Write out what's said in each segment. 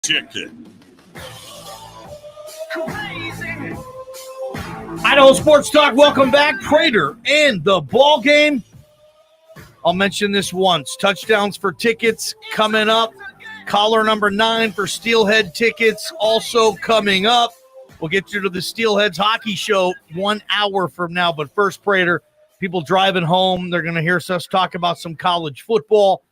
Ticket. Idaho Sports Talk, welcome back. Prater and the ball game. I'll mention this once. Touchdowns for tickets coming up. Caller number 9 for Steelhead tickets also coming up. We'll get you to the Steelheads hockey show 1 hour from now. But first, Prater, people driving home, they're going to hear us talk about some college football.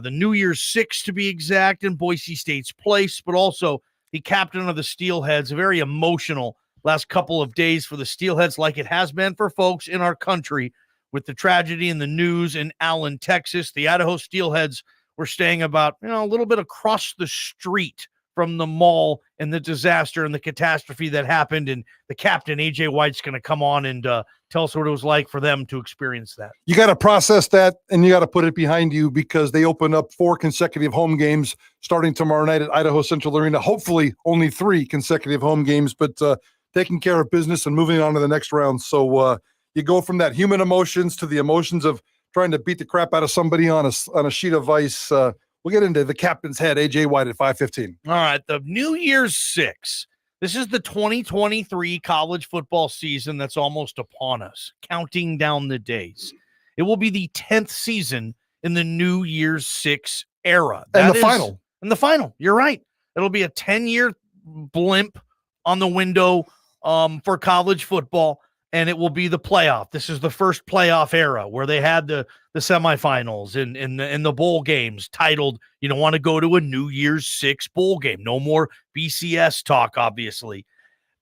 The New Year's Six, to be exact, in Boise State's place, but also the captain of the Steelheads. A very emotional last couple of days for the Steelheads, like it has been for folks in our country with the tragedy in the news in Allen, Texas. The Idaho Steelheads were staying about, a little bit across the street from the mall and the disaster and the catastrophe that happened. And the captain, A.J. White's going to come on and tell us what it was like for them to experience that. You got to process that, and you got to put it behind you, because they open up 4 consecutive home games starting tomorrow night at Idaho Central Arena. Hopefully only 3 consecutive home games, but taking care of business and moving on to the next round. So you go from that human emotions to the emotions of trying to beat the crap out of somebody on a sheet of ice. We'll get into the captain's head, A.J. White, at 5:15. All right, the New Year's Six. This is the 2023 college football season that's almost upon us, counting down the days. It will be the 10th season in the New Year's Six era. And the final. You're right. It'll be a 10-year blimp on the window for college football, and it will be the playoff. This is the first playoff era where they had the semifinals and the bowl games titled, you don't want to go to a New Year's Six bowl game. No more BCS talk, obviously.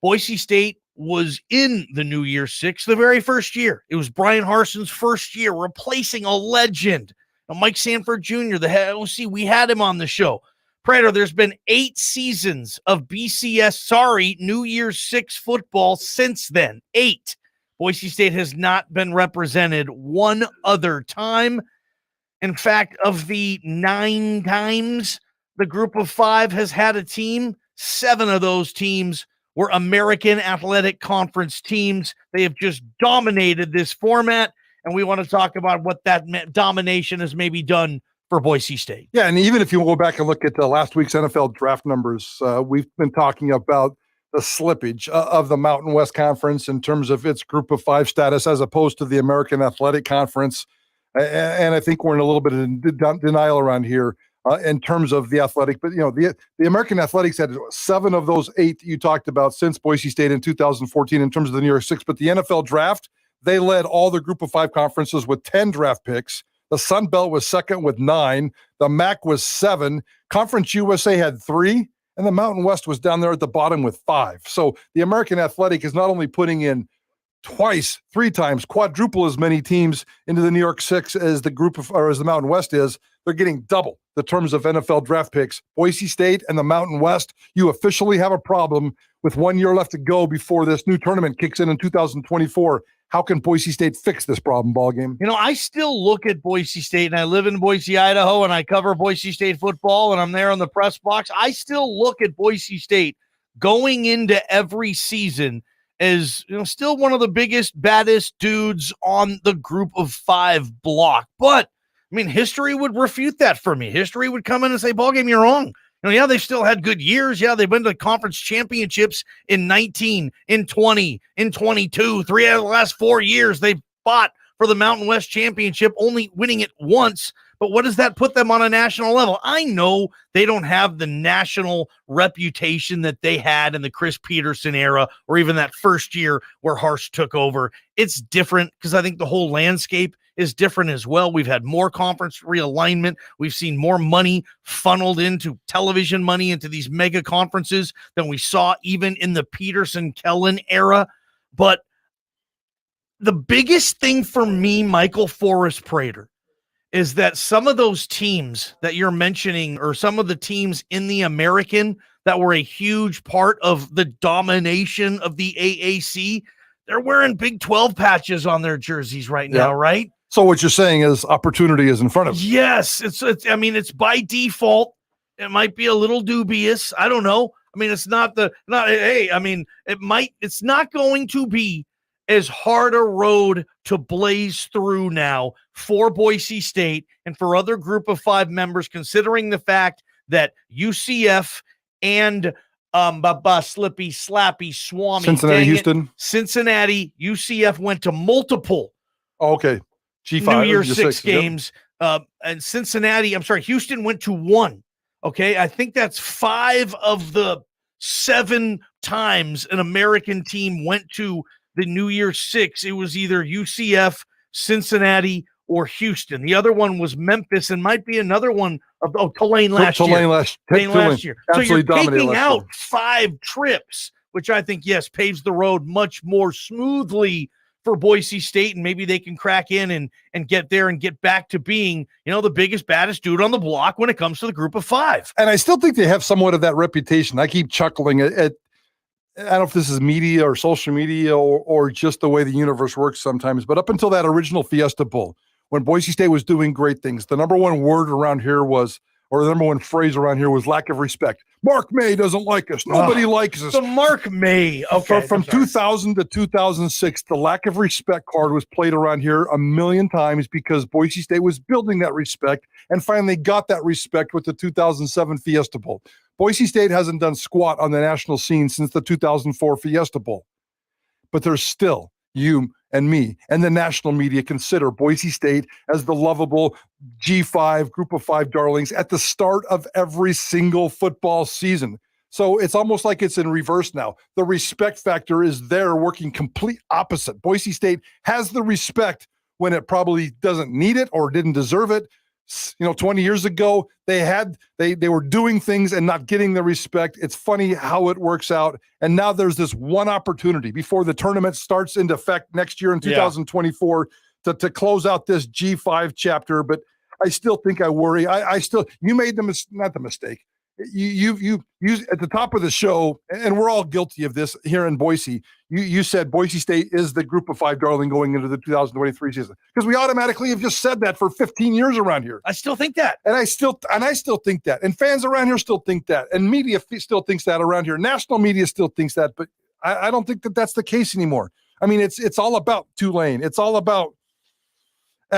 Boise State was in the New Year's Six the very first year. It was Brian Harson's first year, replacing a legend. Now, Mike Sanford Jr., the head OC, we had him on the show. Prater, there's been 8 seasons of New Year's Six football since then. 8. Boise State has not been represented one other time. In fact, of the 9 times the group of 5 has had a team, 7 of those teams were American Athletic Conference teams. They have just dominated this format, and we want to talk about what that domination has maybe done for Boise State. Yeah, and even if you go back and look at last week's NFL draft numbers, we've been talking about the slippage of the Mountain West Conference in terms of its group of 5 status as opposed to the American Athletic Conference. And I think we're in a little bit of denial around here in terms of the athletic. But, the American Athletics had 7 of those 8 that you talked about since Boise State in 2014 in terms of the New Year's Six. But the NFL draft, they led all the group of 5 conferences with 10 draft picks. The Sun Belt was second with 9. The MAC was 7. Conference USA had 3. And the Mountain West was down there at the bottom with 5. So the American Athletic is not only putting in 3 times, quadruple as many teams into the New York Six as the Mountain West is. They're getting double the terms of NFL draft picks. Boise State and the Mountain West, you officially have a problem with 1 year left to go before this new tournament kicks in 2024. How can Boise State fix this problem, ballgame? I still look at Boise State, and I live in Boise, Idaho, and I cover Boise State football, and I'm there on the press box. I still look at Boise State going into every season as still one of the biggest, baddest dudes on the group of 5 block. But, history would refute that for me. History would come in and say, ballgame, you're wrong. They've still had good years. Yeah, they've been to conference championships in 19, in 20, in 22. 3 out of the last 4 years, they've fought for the Mountain West Championship, only winning it once. But what does that put them on a national level? I know they don't have the national reputation that they had in the Chris Peterson era or even that first year where Harsh took over. It's different because I think the whole landscape is different as well. We've had more conference realignment. We've seen more money funneled into television money into these mega conferences than we saw even in the Peterson-Kellen era. But the biggest thing for me, Michael Forrest Prater, is that some of those teams that you're mentioning or some of the teams in the American that were a huge part of the domination of the AAC, they're wearing Big 12 patches on their jerseys right now, right? So what you're saying is opportunity is in front of you. Yes, it's by default. It might be a little dubious. I don't know. It's not going to be as hard a road to blaze through now for Boise State and for other group of 5 members, considering the fact that UCF and Slippy, Slappy, Swami. Cincinnati, Houston. Cincinnati, UCF went to multiple okay. G5, New Year's Six yep. games. And Houston went to 1. Okay. I think that's 5 of the 7 times an American team went to the New Year's Six. It was either UCF, Cincinnati, or Houston. The other one was Memphis, and might be another one of Tulane last year. Tulane last year. So you're taking out 5 trips, which I think, yes, paves the road much more smoothly for Boise State, and maybe they can crack in and get there and get back to being, the biggest, baddest dude on the block when it comes to the group of 5. And I still think they have somewhat of that reputation. I keep chuckling at I don't know if this is media or social media or just the way the universe works sometimes, but up until that original Fiesta Bowl, when Boise State was doing great things, the number one word around here was, or the number one phrase around here was lack of respect. Mark May doesn't like us. Nobody likes us. The Mark May. Okay. From 2000 to 2006, the lack of respect card was played around here a million times because Boise State was building that respect and finally got that respect with the 2007 Fiesta Bowl. Boise State hasn't done squat on the national scene since the 2004 Fiesta Bowl. But there's still you and me and the national media consider Boise State as the lovable G5 group of 5 darlings at the start of every single football season. So it's almost like it's in reverse now. The respect factor is there working complete opposite. Boise State has the respect when it probably doesn't need it or didn't deserve it. 20 years ago, they were doing things and not getting the respect. It's funny how it works out. And now there's this one opportunity before the tournament starts into effect next year in 2024 to close out this G5 chapter. But I still think I worry. You made not the mistake. You at the top of the show, and we're all guilty of this here in Boise. You said Boise State is the group of 5 darling going into the 2023 season because we automatically have just said that for 15 years around here. I still think that, and I still think that, and fans around here still think that, and media still thinks that around here. National media still thinks that, but I don't think that that's the case anymore. I mean, it's all about Tulane. It's all about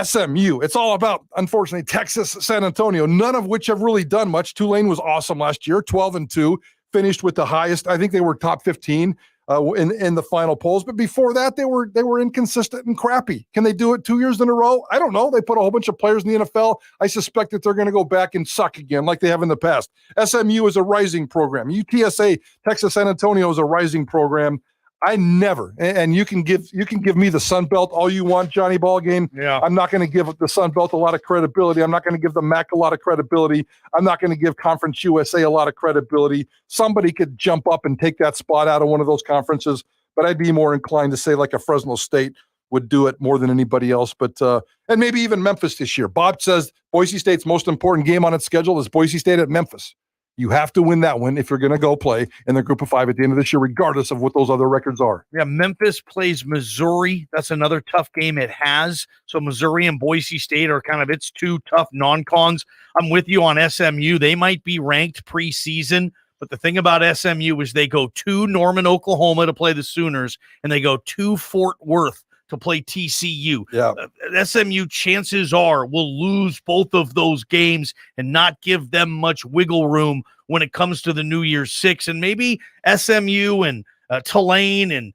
SMU. It's all about, unfortunately, Texas, San Antonio, none of which have really done much. Tulane was awesome last year, 12-2, finished with the highest. I think they were top 15 in the final polls. But before that, they were inconsistent and crappy. Can they do it 2 years in a row? I don't know. They put a whole bunch of players in the NFL. I suspect that they're going to go back and suck again like they have in the past. SMU is a rising program. UTSA, Texas San Antonio is a rising program. I never, and you can give me the Sun Belt all you want, Johnny Ballgame. Yeah. I'm not going to give the Sun Belt a lot of credibility. I'm not going to give the MAC a lot of credibility. I'm not going to give Conference USA a lot of credibility. Somebody could jump up and take that spot out of one of those conferences, but I'd be more inclined to say like a Fresno State would do it more than anybody else. But and maybe even Memphis this year. Bob says Boise State's most important game on its schedule is Boise State at Memphis. You have to win that one if you're going to go play in the group of 5 at the end of this year, regardless of what those other records are. Yeah, Memphis plays Missouri. That's another tough game it has. So Missouri and Boise State are kind of its 2 tough non-cons. I'm with you on SMU. They might be ranked preseason, but the thing about SMU is they go to Norman, Oklahoma to play the Sooners, and they go to Fort Worth to play TCU. Yeah. SMU, chances are, will lose both of those games and not give them much wiggle room when it comes to the New Year's Six. And maybe SMU and Tulane and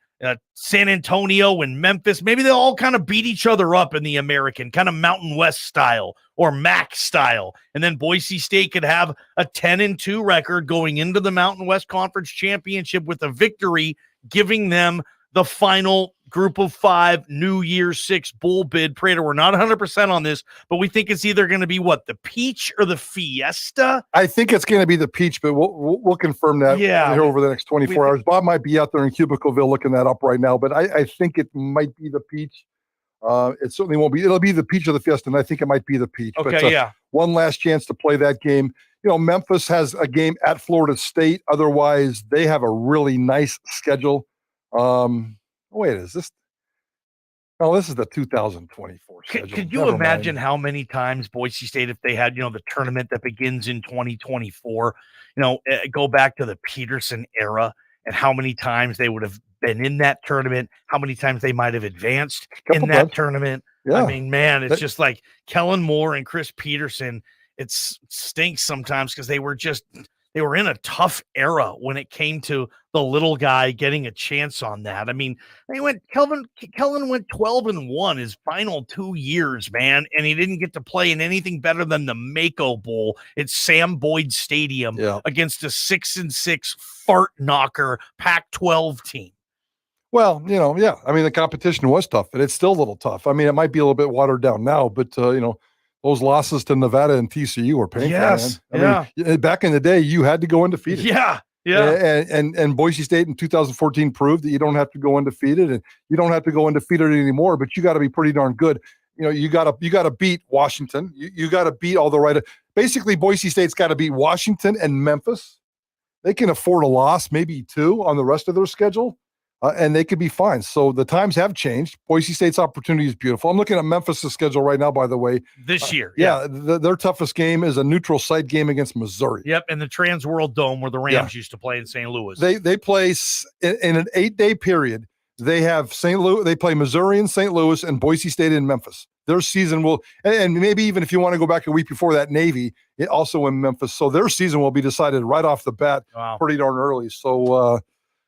San Antonio and Memphis, maybe they'll all kind of beat each other up in the American, kind of Mountain West style or MAC style. And then Boise State could have a 10-2 record going into the Mountain West Conference Championship with a victory, giving them the final group of 5 New Year's Six bowl bid. Prater, we're not 100% on this, but we think it's either going to be the Peach or the Fiesta? I think it's going to be the Peach, but we'll confirm that here over the next 24 hours. Bob might be out there in Cubicleville looking that up right now, but I think it might be the Peach. It certainly won't be. It'll be the Peach or the Fiesta, and I think it might be the Peach. Okay, but, one last chance to play that game. Memphis has a game at Florida State. Otherwise, they have a really nice schedule. Wait, is this? No, this is the 2024 schedule. Could you imagine how many times Boise State, if they had, the tournament that begins in 2024, go back to the Peterson era and how many times they would have been in that tournament, how many times they might have advanced in that tournament. Yeah. I mean, man, it's just like Kellen Moore and Chris Peterson. It stinks sometimes because they were just they were in a tough era when it came to the little guy getting a chance on that. I mean, Kellen went 12-1 his final 2 years, man, and he didn't get to play in anything better than the Mako Bowl at Sam Boyd Stadium against a 6-6 fart knocker Pac-12 team. Well, I mean, the competition was tough, and it's still a little tough. I mean, it might be a little bit watered down now, but, those losses to Nevada and TCU were painful, man. I mean, back in the day, you had to go undefeated. Yeah. And Boise State in 2014 proved that you don't have to go undefeated, and you don't have to go undefeated anymore, but you got to be pretty darn good. You got to beat Washington. You got to beat all the right. Basically, Boise State's got to beat Washington and Memphis. They can afford a loss, maybe 2 on the rest of their schedule. And they could be fine. So the times have changed. Boise State's opportunity is beautiful. I'm looking at Memphis' schedule right now, by the way. This year. Their toughest game is a neutral site game against Missouri. Yep, in the Trans World Dome where the Rams used to play in St. Louis. They play in an 8-day period. They have St. Louis. They play Missouri and St. Louis and Boise State in Memphis. Their season will, and maybe even if you want to go back a week before that, Navy, also in Memphis. So their season will be decided right off the bat pretty darn early. So,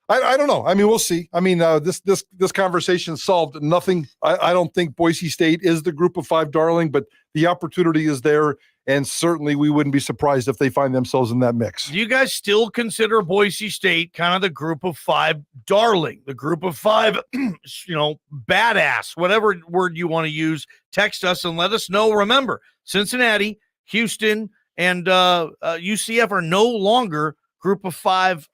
I don't know. I mean, we'll see. I mean, this conversation solved nothing. I don't think Boise State is the group of 5 darling, but the opportunity is there, and certainly we wouldn't be surprised if they find themselves in that mix. Do you guys still consider Boise State kind of the group of 5 darling, the group of 5, badass, whatever word you want to use? Text us and let us know. Remember, Cincinnati, Houston, and UCF are no longer group of 5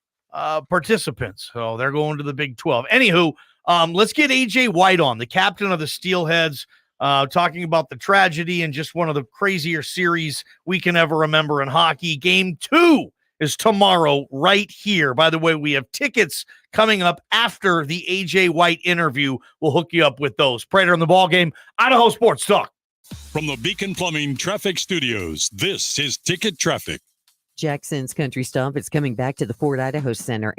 participants. So they're going to the Big 12. Anywho, let's get AJ White on, the captain of the Steelheads, talking about the tragedy and just one of the crazier series we can ever remember in hockey. Game 2 is tomorrow right here. By the way, we have tickets coming up after the AJ White interview. We'll hook you up with those. Prater in the Ballgame, Idaho Sports Talk. From the Beacon Plumbing Traffic Studios, this is Ticket Traffic. Jackson's Country Stomp is coming back to the Ford Idaho Center.